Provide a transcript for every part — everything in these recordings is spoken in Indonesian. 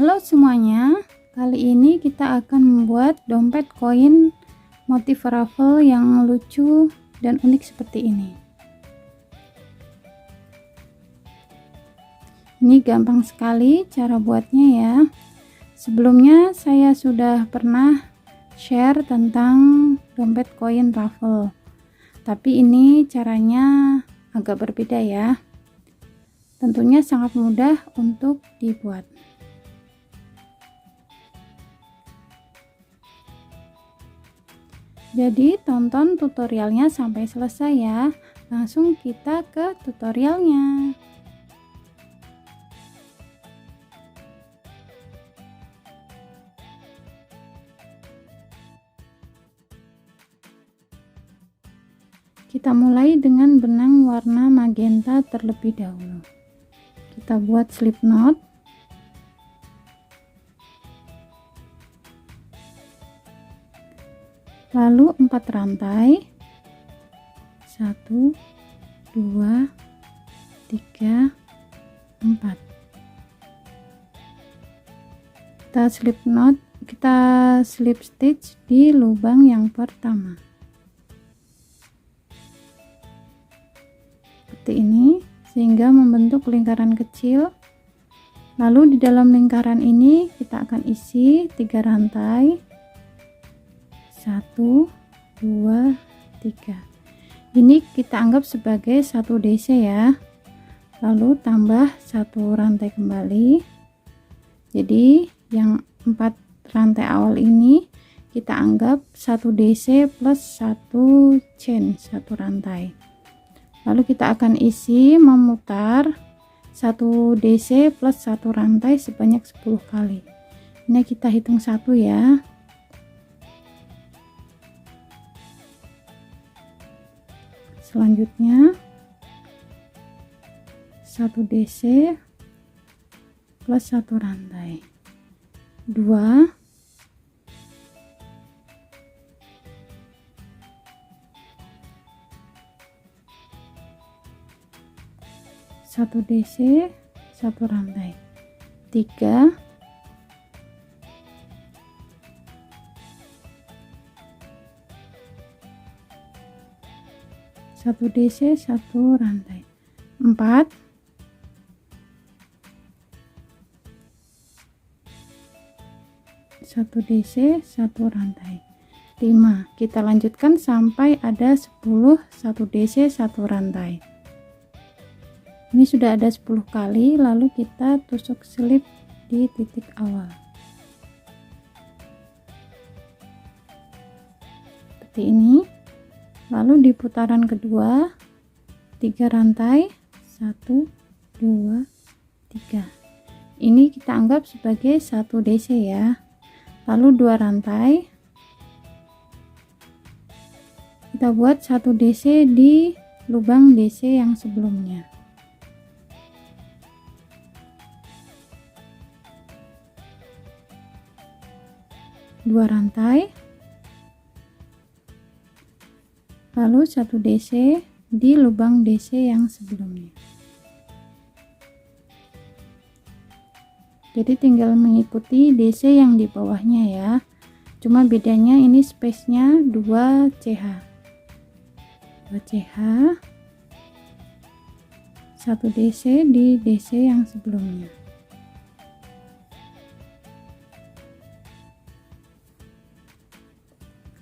Halo semuanya, kali ini kita akan membuat dompet koin motif raffle yang lucu dan unik seperti ini. Ini gampang sekali cara buatnya ya. Sebelumnya saya sudah pernah share tentang dompet koin raffle, tapi ini caranya agak berbeda ya. Tentunya sangat mudah untuk dibuat. Jadi tonton tutorialnya sampai selesai ya. Langsung kita ke tutorialnya. Kita mulai dengan benang warna magenta terlebih dahulu. Kita buat slip knot. Lalu 4 rantai, 1 2 3 4. Kita slip stitch di lubang yang pertama seperti ini, sehingga membentuk lingkaran kecil. Lalu di dalam lingkaran ini kita akan isi 3 rantai, 1 2 3. Ini kita anggap sebagai 1 DC ya. Lalu tambah 1 rantai kembali. Jadi yang 4 rantai awal ini kita anggap 1 DC plus 1 chain, 1 rantai. Lalu kita akan isi memutar 1 DC plus 1 rantai sebanyak 10 kali. Ini kita hitung 1 ya. Selanjutnya 1 DC plus 1 rantai, 2 1 DC 1 rantai, 3 1 DC 1 rantai, 4 1 DC 1 rantai, 5. Kita lanjutkan sampai ada 10 1 DC 1 rantai. Ini sudah ada 10 kali, lalu kita tusuk slip di titik awal seperti ini. Lalu di putaran kedua 3 rantai, 1 2 3. Ini kita anggap sebagai 1 DC ya. Lalu 2 rantai, kita buat 1 DC di lubang DC yang sebelumnya. Dua rantai, lalu 1 DC di lubang DC yang sebelumnya. Jadi tinggal mengikuti DC yang di bawahnya ya. Cuma bedanya ini space-nya 2 CH. 2 CH. 1 DC di DC yang sebelumnya.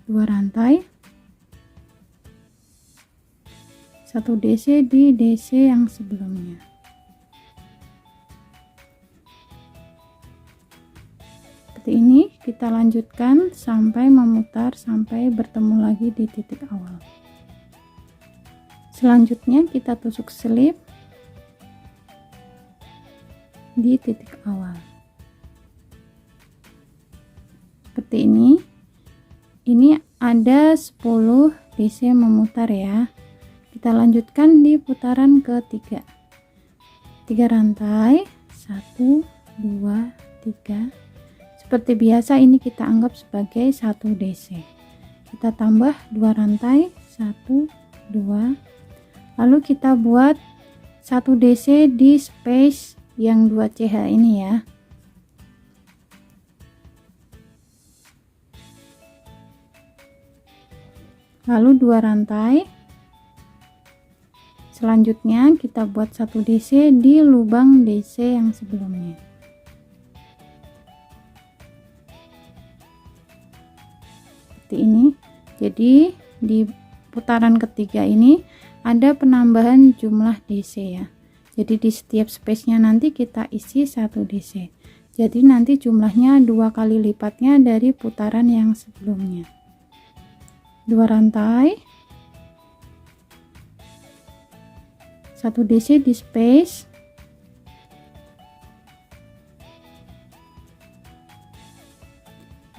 Dua rantai, 1 DC di DC yang sebelumnya. Seperti ini kita lanjutkan sampai memutar sampai bertemu lagi di titik awal. Selanjutnya kita tusuk slip di titik awal seperti ini. Ini ada 10 DC memutar ya. Kita lanjutkan di putaran ketiga, 3 rantai, 1 2 3. Seperti biasa ini kita anggap sebagai 1 DC. Kita tambah 2 rantai, 1 2. Lalu kita buat 1 DC di space yang 2 CH ini ya. lalu 2 rantai. Selanjutnya kita buat 1 DC di lubang DC yang sebelumnya. Seperti ini. Jadi di putaran ketiga ini ada penambahan jumlah DC ya. Jadi di setiap space-nya nanti kita isi 1 DC. Jadi nanti jumlahnya 2 kali lipatnya dari putaran yang sebelumnya. 2 rantai, 1 DC di space,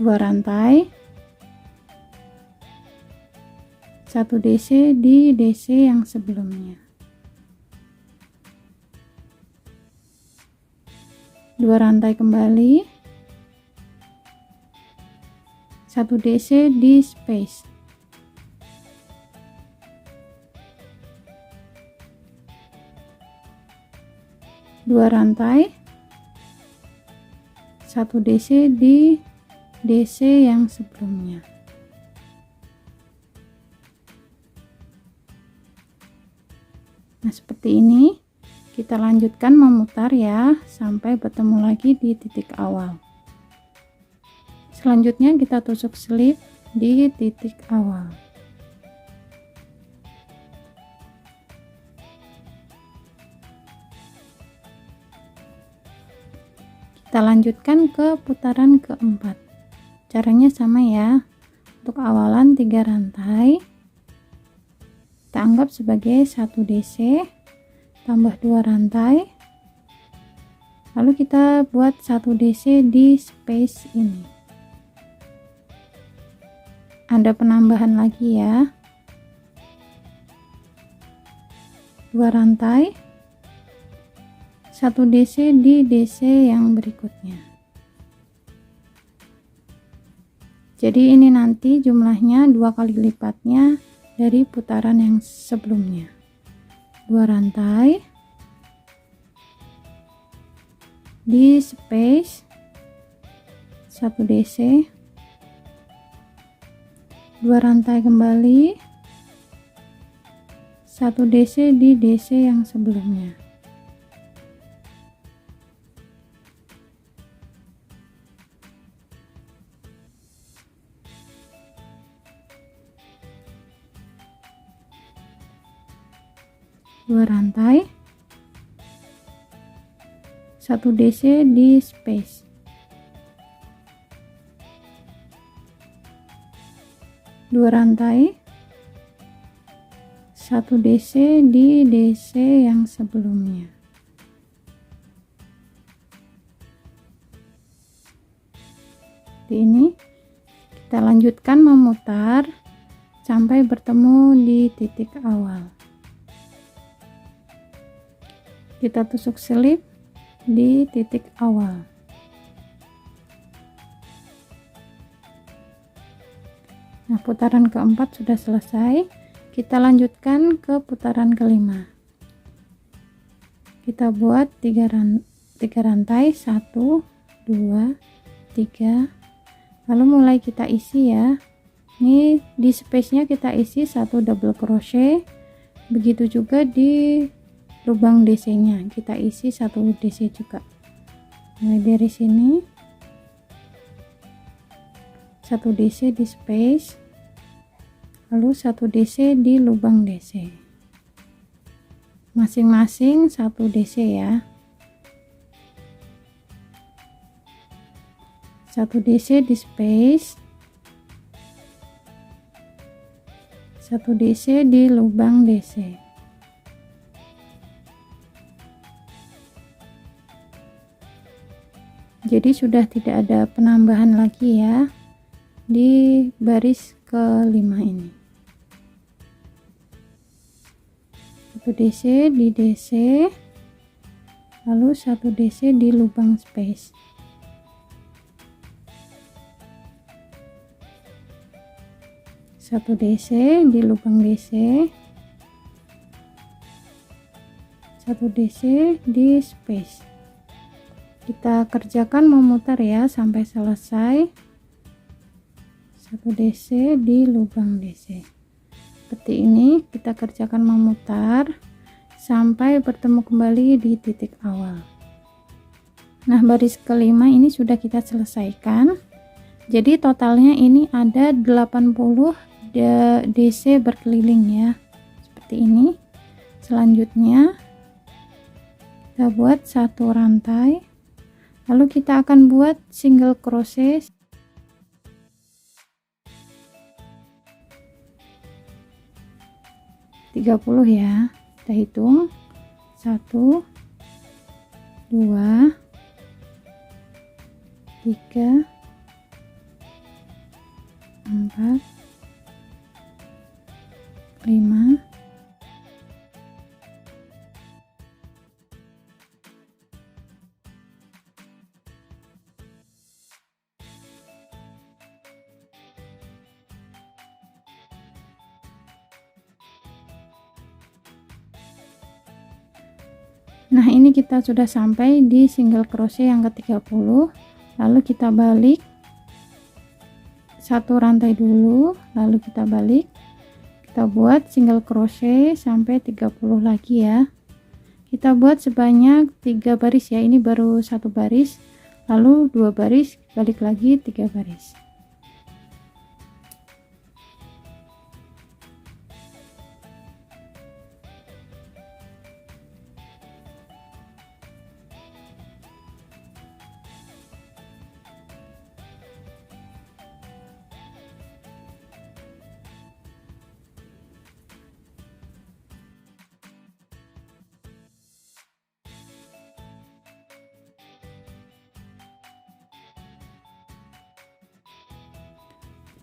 dua rantai, 1 DC di DC yang sebelumnya, 2 rantai kembali, 1 DC di space, 2 rantai, 1 DC di DC yang sebelumnya. Nah, seperti ini. Kita lanjutkan memutar ya sampai bertemu lagi di titik awal. Selanjutnya kita tusuk selip di titik awal. Kita lanjutkan ke putaran keempat. Caranya sama ya. Untuk awalan 3 rantai. Kita anggap sebagai 1 DC. Tambah 2 rantai, lalu kita buat 1 DC di space ini. Ada penambahan lagi ya, 2 rantai, 1 DC di DC yang berikutnya. Jadi ini nanti jumlahnya 2 kali lipatnya dari putaran yang sebelumnya. 2 rantai di space, 1 DC, 2 rantai kembali, 1 DC di DC yang sebelumnya. Dua rantai, 1 DC di space, 2 rantai, 1 DC di DC yang sebelumnya. Di ini kita lanjutkan memutar sampai bertemu di titik awal. Kita tusuk selip di titik awal. Nah, putaran keempat sudah selesai. Kita lanjutkan ke putaran kelima. Kita buat 3 rantai, 1 2 3, lalu mulai kita isi ya. Ini di space nya kita isi 1 double crochet, begitu juga di lubang DC nya kita isi 1 DC juga. Mulai dari sini 1 DC di space, lalu 1 DC di lubang DC, masing-masing 1 DC ya. 1 DC di space, 1 DC di lubang DC. Jadi sudah tidak ada penambahan lagi ya di baris kelima ini. 1 DC di DC, lalu 1 DC di lubang space. Satu DC di lubang DC, 1 DC di space. Kita kerjakan memutar ya sampai selesai. 1 DC di lubang DC, seperti ini. Kita kerjakan memutar sampai bertemu kembali di titik awal. Nah, baris kelima ini sudah kita selesaikan. Jadi totalnya ini ada 80 DC berkeliling ya, seperti ini. Selanjutnya kita buat satu rantai, lalu kita akan buat single crochet 30 ya. Kita hitung 1 2 3 4 5 Nah, ini kita sudah sampai di single crochet yang ke-30. Lalu kita balik satu rantai dulu, lalu kita balik, kita buat single crochet sampai 30 lagi ya. Kita buat sebanyak 3 baris ya, ini baru satu baris, lalu 2 baris, balik lagi 3 baris.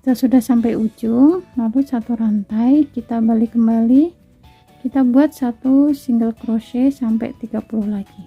Kita sudah sampai ujung, lalu satu rantai, kita balik kembali, kita buat satu single crochet sampai 30 lagi.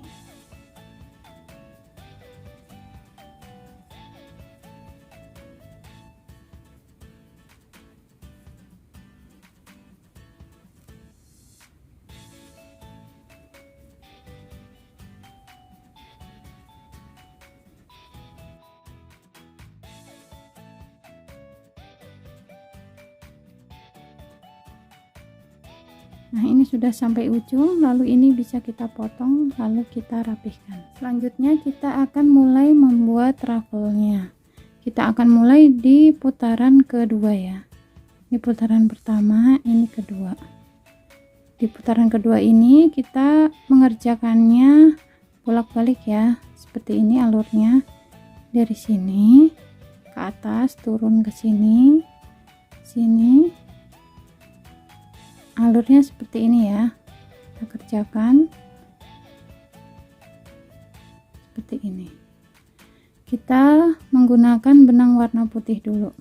Nah, ini sudah sampai ujung, lalu ini bisa kita potong, lalu kita rapihkan. Selanjutnya kita akan mulai membuat ruffle-nya. Kita akan mulai di putaran kedua ya. Ini putaran pertama, ini kedua. Di putaran kedua ini kita mengerjakannya bolak-balik ya. Seperti ini alurnya. Dari sini ke atas, turun ke sini, sini. Alurnya seperti ini ya, kita kerjakan seperti ini. Kita menggunakan benang warna putih dulu,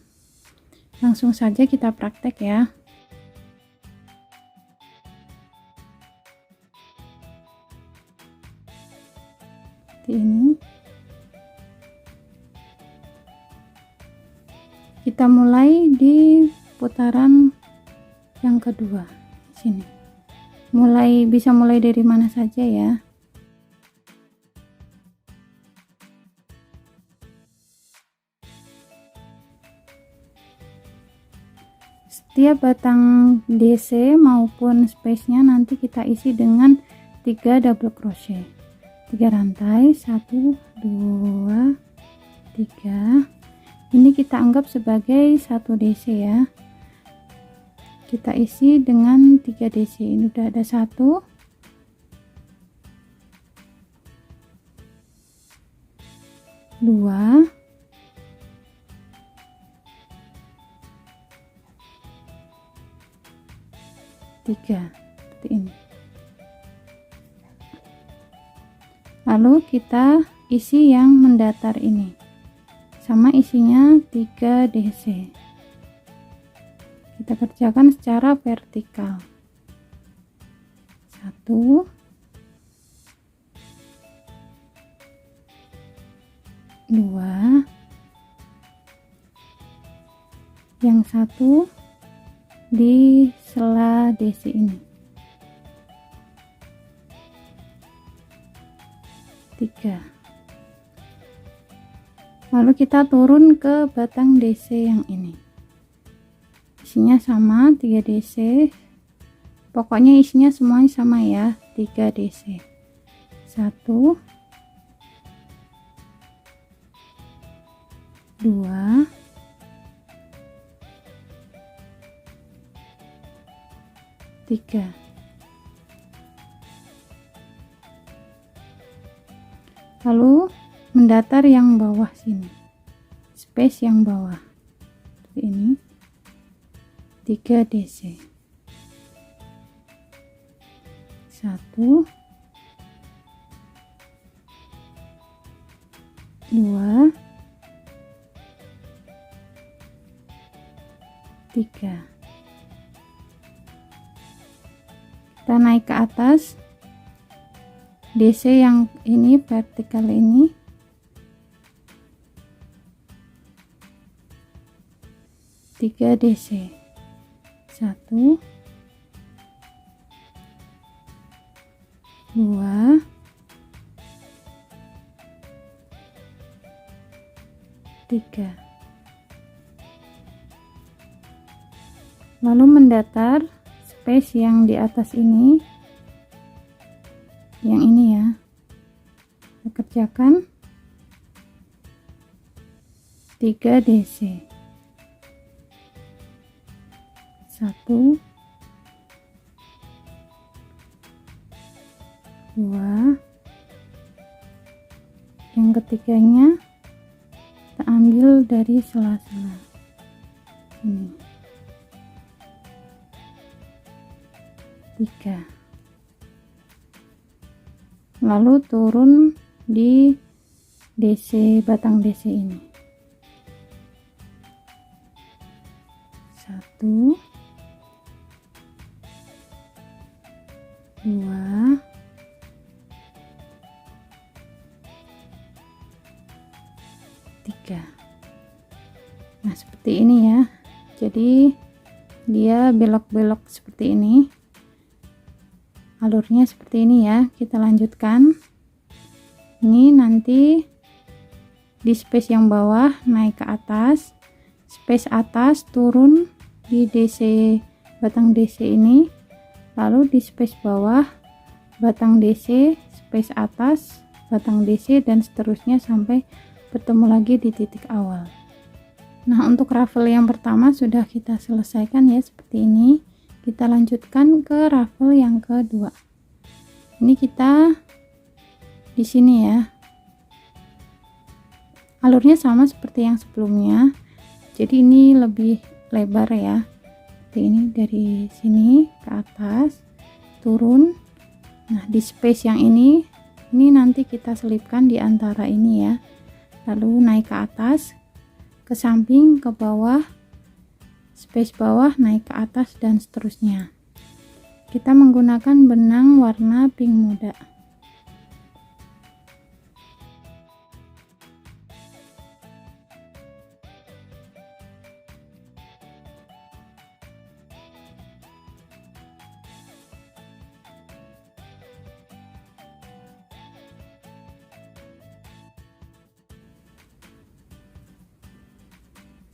langsung saja kita praktek ya. Seperti ini. Kita mulai di putaran yang kedua. Sini bisa mulai dari mana saja ya. Setiap batang DC maupun space-nya nanti kita isi dengan 3 double crochet, 3 rantai, 1 2 3. Ini kita anggap sebagai 1 DC ya. Kita isi dengan 3 DC. Ini udah ada 1 2 3, seperti ini. Lalu kita isi yang mendatar ini, sama isinya 3 DC. Kita kerjakan secara vertikal. 1 2, yang satu di sela DC ini, 3. Lalu kita turun ke batang DC yang ini. Di isinya sama 3 DC, pokoknya isinya semuanya sama ya, 3 DC. 1 2 3. Lalu mendatar yang bawah sini, space yang bawah seperti ini, 3 DC. 1 2 3. Kita naik ke atas, DC yang ini vertikal ini, tiga DC. 1 2 3. Lalu mendatar space yang di atas ini, yang ini ya, kita kerjakan 3 DC. 1 2, yang ketiganya kita ambil dari sela-sela ini, 3. Lalu turun di DC, batang DC ini, 1 2 3. Nah seperti ini ya, jadi dia belok-belok seperti ini, alurnya seperti ini ya. Kita lanjutkan, ini nanti di space yang bawah naik ke atas, space atas turun di DC, batang DC ini, lalu di space bawah batang DC, space atas batang DC, dan seterusnya sampai bertemu lagi di titik awal. Nah untuk raffle yang pertama sudah kita selesaikan ya, seperti ini. Kita lanjutkan ke raffle yang kedua. Ini kita di sini ya, alurnya sama seperti yang sebelumnya, jadi ini lebih lebar ya, seperti ini, dari sini ke atas turun. Nah di space yang ini nanti kita selipkan di antara ini ya, lalu naik ke atas, ke samping, ke bawah, space bawah, naik ke atas, dan seterusnya. Kita menggunakan benang warna pink muda.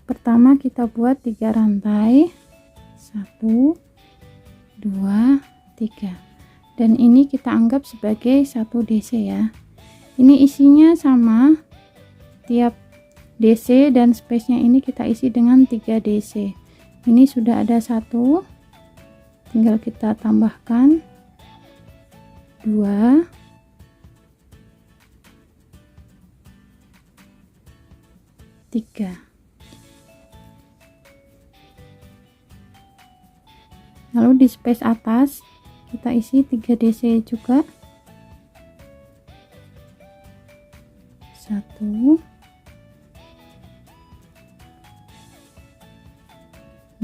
Pertama kita buat 3 rantai, 1 2 3, dan ini kita anggap sebagai 1 DC ya. Ini isinya sama, tiap DC dan space nya ini kita isi dengan 3 DC. Ini sudah ada 1, tinggal kita tambahkan 2 3. Lalu di space atas kita isi 3 DC juga, 1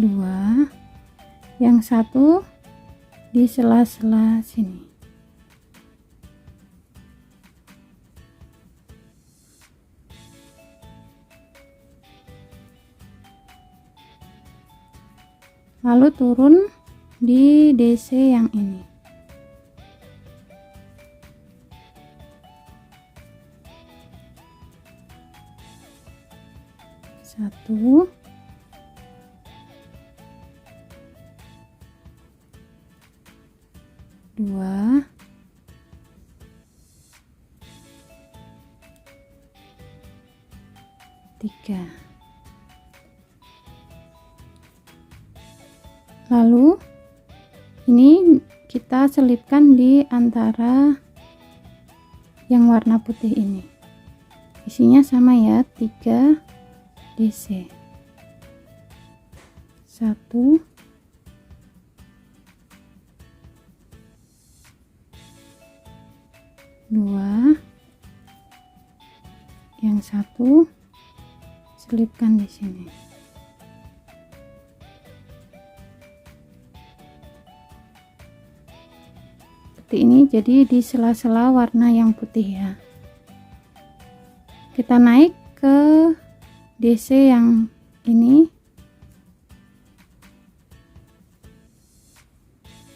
2, yang satu di sela-sela sini. Lalu turun di DC yang ini. Satu, 2, 3. Lalu ini kita selipkan di antara yang warna putih ini. Isinya sama ya, 3 DC. 1, 2, yang satu selipkan di sini. Seperti ini, jadi di sela-sela warna yang putih ya. Kita naik ke DC yang ini,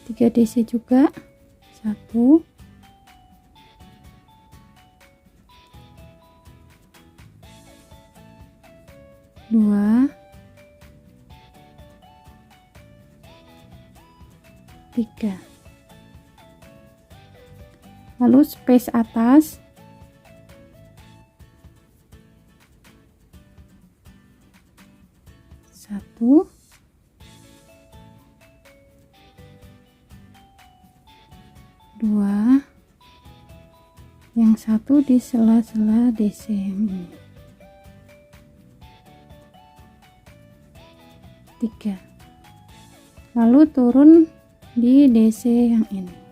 3 DC juga. 1, 2, 3. Lalu space atas, 1, 2, yang satu di sela-sela DC yang ini, 3. Lalu turun di DC yang ini.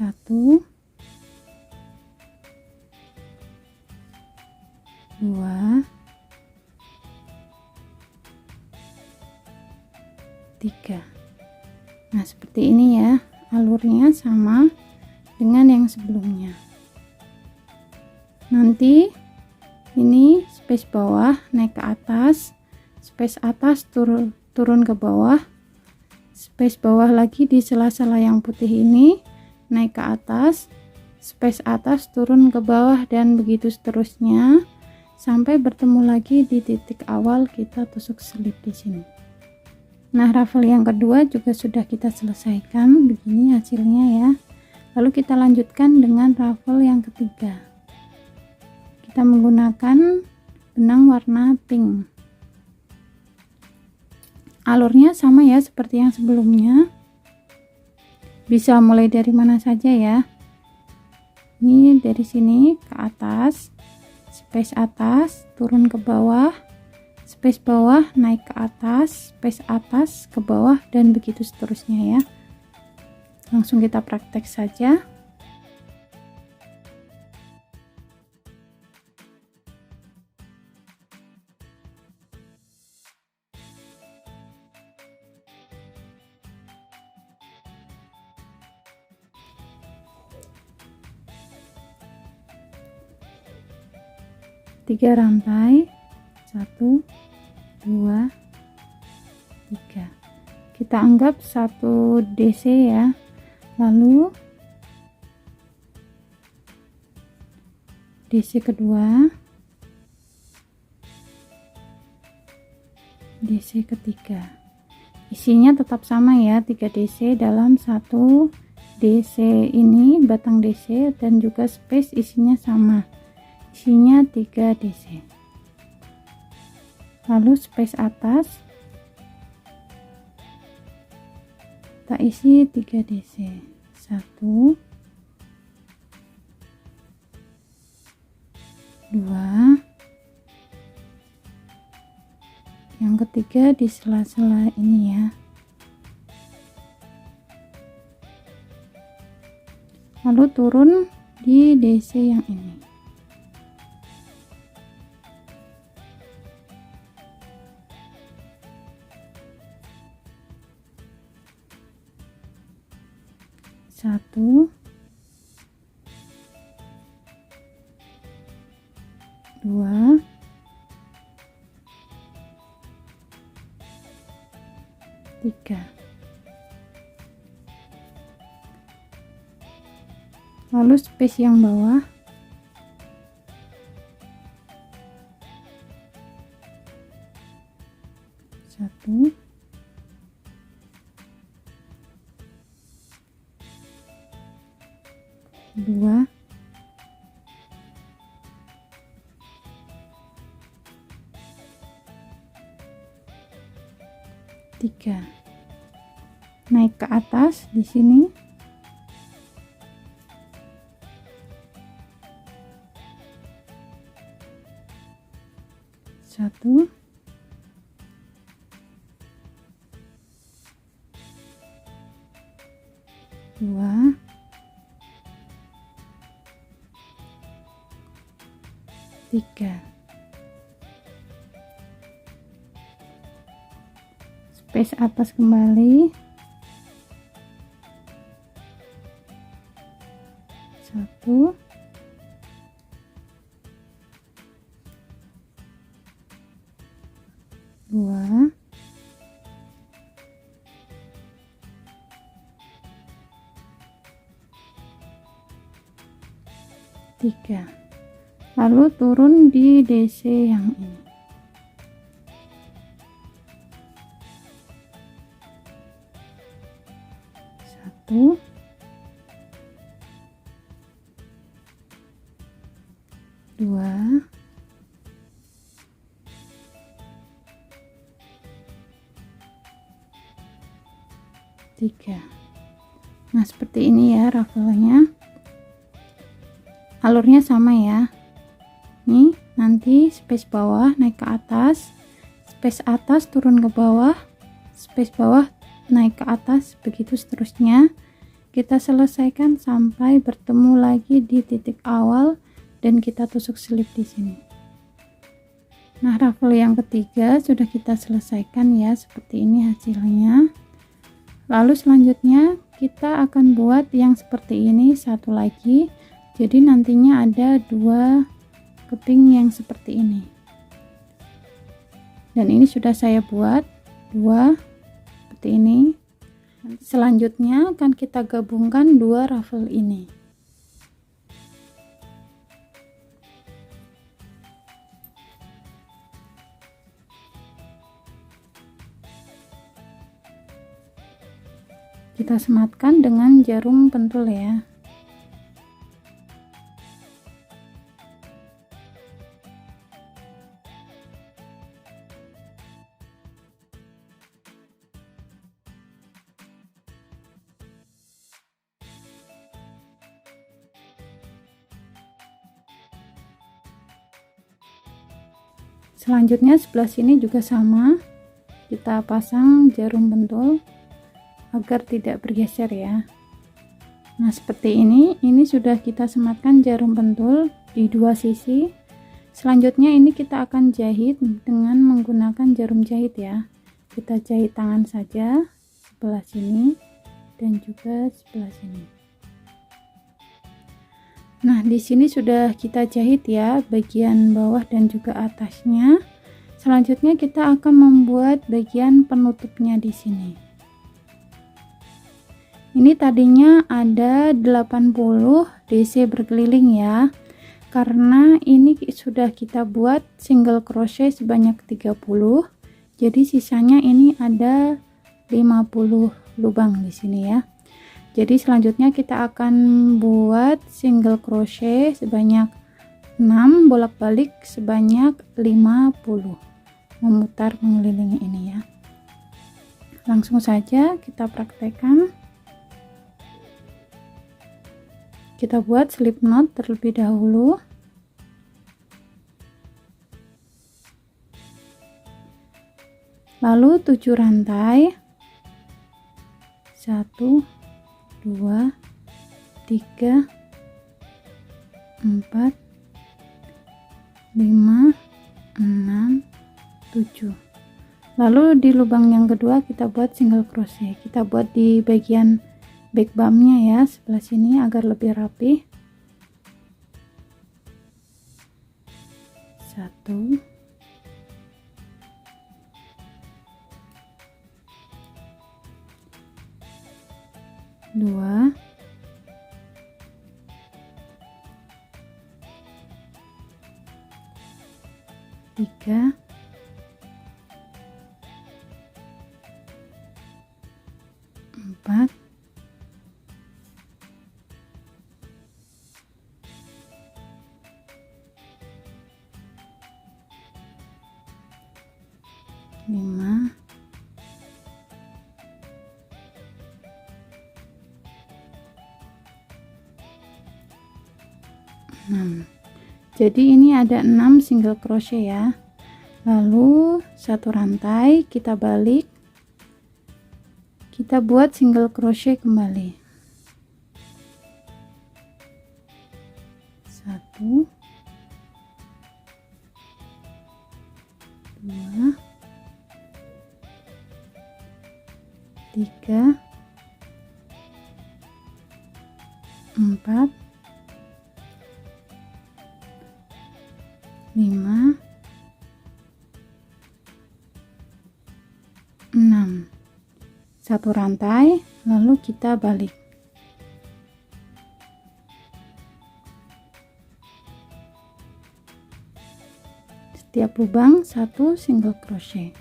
1, 2, 3. Nah, seperti ini ya, alurnya sama dengan yang sebelumnya. Nanti ini space bawah naik ke atas, space atas turun ke bawah, space bawah lagi di sela-sela yang putih ini naik ke atas, space atas turun ke bawah, dan begitu seterusnya sampai bertemu lagi di titik awal kita tusuk selip di sini. Nah, raffle yang kedua juga sudah kita selesaikan, begini hasilnya ya. Lalu kita lanjutkan dengan raffle yang ketiga. Kita menggunakan benang warna pink. Alurnya sama ya seperti yang sebelumnya. Bisa mulai dari mana saja ya. Ini dari sini ke atas, space atas turun ke bawah, space bawah naik ke atas, space atas ke bawah, dan begitu seterusnya ya. Langsung kita praktek saja. Tiga rantai, 1, 2, 3. Kita anggap 1 DC ya. Lalu DC kedua, DC ketiga. Isinya tetap sama ya, 3 DC dalam 1 DC ini, batang DC, dan juga space isinya sama. Isinya 3 DC. Lalu space atas kita isi 3 DC. 1, 2, yang ketiga di sela-sela ini ya. Lalu turun di DC yang ini. Satu, 2, 3. Lalu space yang bawah 2, 3. Naik ke atas di sini. 1, 2, 3. Space atas kembali. 1, 2, 3. Lalu turun di DC yang ini. 1, 2, 3. Nah, seperti ini ya rafelnya. Alurnya sama ya. Nih, nanti space bawah naik ke atas, space atas turun ke bawah, space bawah naik ke atas, begitu seterusnya. Kita selesaikan sampai bertemu lagi di titik awal dan kita tusuk selip di sini. Nah, raffle yang ketiga sudah kita selesaikan ya, seperti ini hasilnya. Lalu selanjutnya kita akan buat yang seperti ini satu lagi. Jadi nantinya ada 2 keping yang seperti ini. Dan ini sudah saya buat 2 seperti ini. Selanjutnya akan kita gabungkan 2 raffle ini. Kita sematkan dengan jarum pentul ya. Selanjutnya sebelah sini juga sama, kita pasang jarum pentul agar tidak bergeser ya. Nah, seperti ini sudah kita sematkan jarum pentul di 2 sisi. Selanjutnya ini kita akan jahit dengan menggunakan jarum jahit ya. Kita jahit tangan saja sebelah sini dan juga sebelah sini. Nah, di sini sudah kita jahit ya bagian bawah dan juga atasnya. Selanjutnya kita akan membuat bagian penutupnya di sini. Ini tadinya ada 80 DC berkeliling ya. Karena ini sudah kita buat single crochet sebanyak 30. Jadi sisanya ini ada 50 lubang di sini ya. Jadi selanjutnya kita akan buat single crochet sebanyak 6, bolak-balik sebanyak 50, memutar mengelilingi ini ya. Langsung saja kita praktekkan. Kita buat slip knot terlebih dahulu. Lalu 7 rantai. 1, 2, 3, 4, 5, 6, 7. Lalu di lubang yang kedua kita buat single crochet. Kita buat di bagian back bumpnya ya, sebelah sini agar lebih rapi. 1, 2, 3, 4, 6. Jadi ini ada 6 single crochet ya. Lalu satu rantai kita balik, kita buat single crochet kembali. 1 2 3 4 5 6. Satu rantai lalu kita balik. Setiap lubang satu single crochet.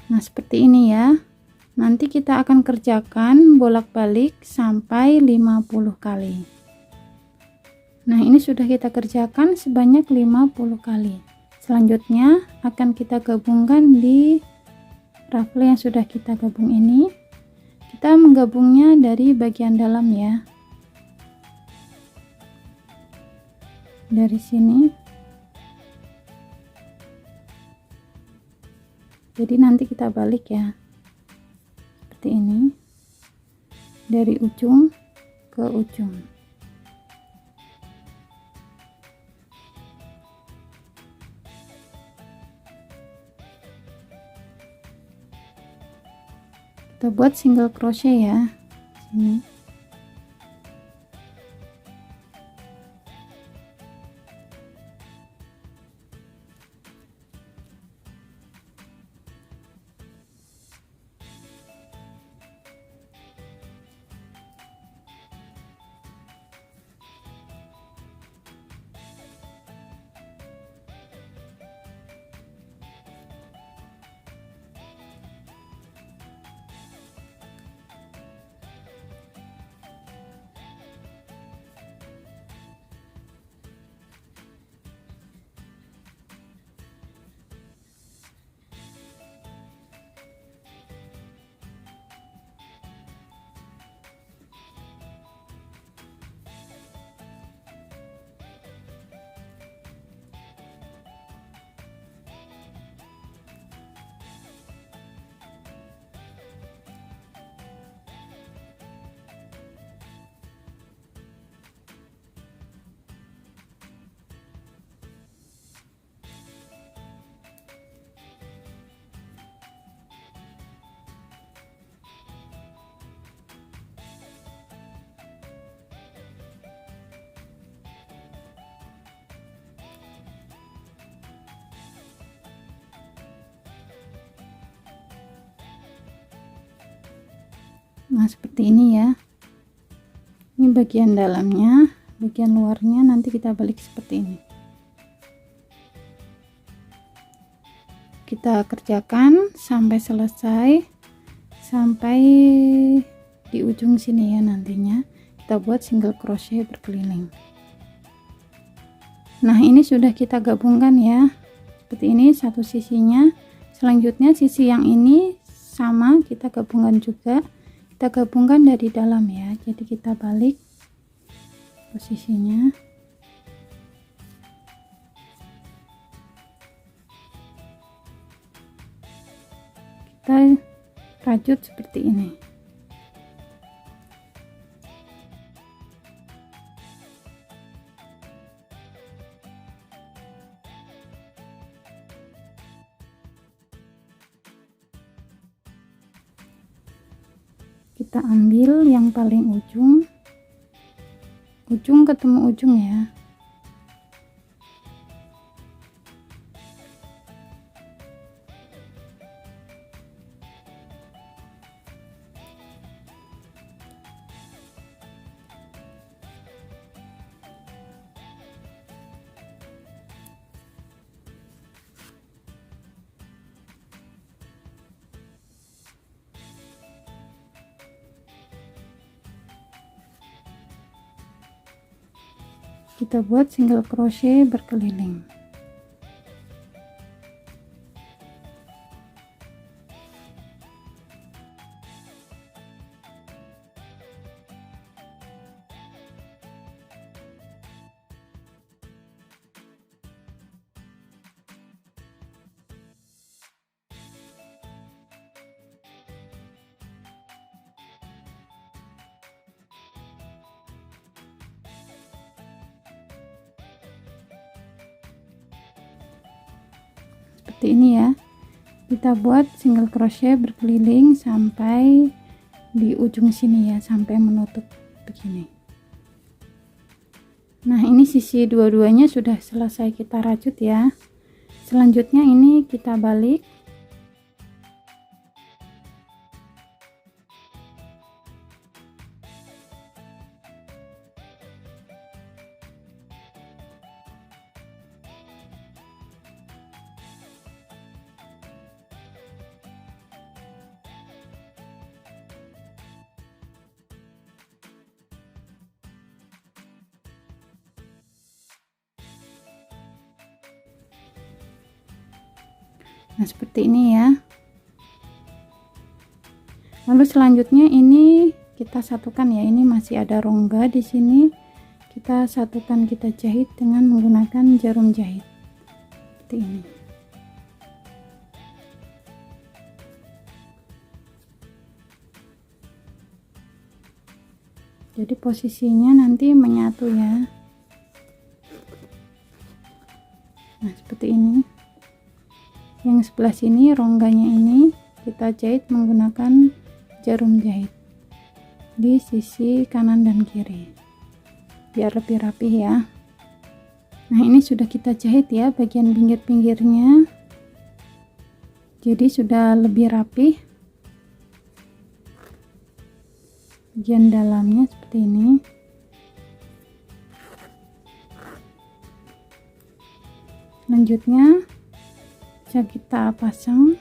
Nah, seperti ini ya. Nanti kita akan kerjakan bolak-balik sampai 50 kali. Nah, ini sudah kita kerjakan sebanyak 50 kali. Selanjutnya akan kita gabungkan di rafle yang sudah kita gabung ini. Kita menggabungnya dari bagian dalam ya. Dari sini. Jadi nanti kita balik ya. Seperti ini. Dari ujung ke ujung. Kita buat single crochet ya. Sini. Nah, seperti ini ya. Ini bagian dalamnya, bagian luarnya nanti kita balik seperti ini. Kita kerjakan sampai selesai, sampai di ujung sini ya. Nantinya kita buat single crochet berkeliling. Nah, ini sudah kita gabungkan ya. Seperti ini satu sisinya. Selanjutnya sisi yang ini sama kita gabungkan juga. Kita gabungkan dari dalam ya. Jadi kita balik posisinya. Kita rajut seperti ini. Kita ambil yang paling ujung ketemu ujung ya. Kita buat single crochet berkeliling. seperti ini ya. Kita buat single crochet berkeliling sampai di ujung sini ya, sampai menutup begini. Nah, ini sisi dua-duanya sudah selesai kita rajut ya. Selanjutnya ini kita balik. Nah, seperti ini ya. Lalu selanjutnya ini kita satukan ya. Ini masih ada rongga di sini. Kita satukan, kita jahit dengan menggunakan jarum jahit. Seperti ini. Jadi posisinya nanti menyatu ya. Nah, seperti ini. Yang sebelah sini rongganya ini kita jahit menggunakan jarum jahit di sisi kanan dan kiri biar lebih rapi ya. Nah, ini sudah kita jahit ya bagian pinggir-pinggirnya, jadi sudah lebih rapi. Bagian dalamnya seperti ini. Selanjutnya bisa kita pasang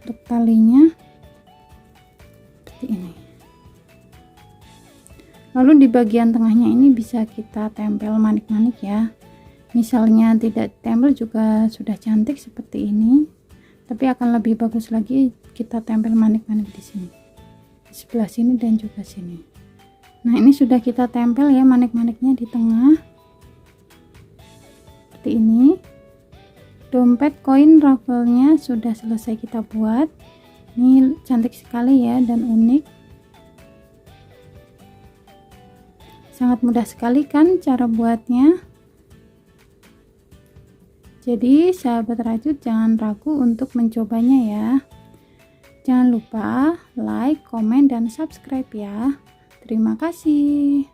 untuk talinya seperti ini. Lalu di bagian tengahnya ini bisa kita tempel manik-manik ya. Misalnya tidak tempel juga sudah cantik seperti ini, tapi akan lebih bagus lagi kita tempel manik-manik di sini, di sebelah sini dan juga sini. Nah, ini sudah kita tempel ya manik-maniknya di tengah seperti ini. Dompet koin raffle-nya sudah selesai kita buat. Ini cantik sekali ya dan unik. Sangat mudah sekali kan cara buatnya. Jadi sahabat rajut jangan ragu untuk mencobanya ya. Jangan lupa like, komen, dan subscribe ya. Terima kasih.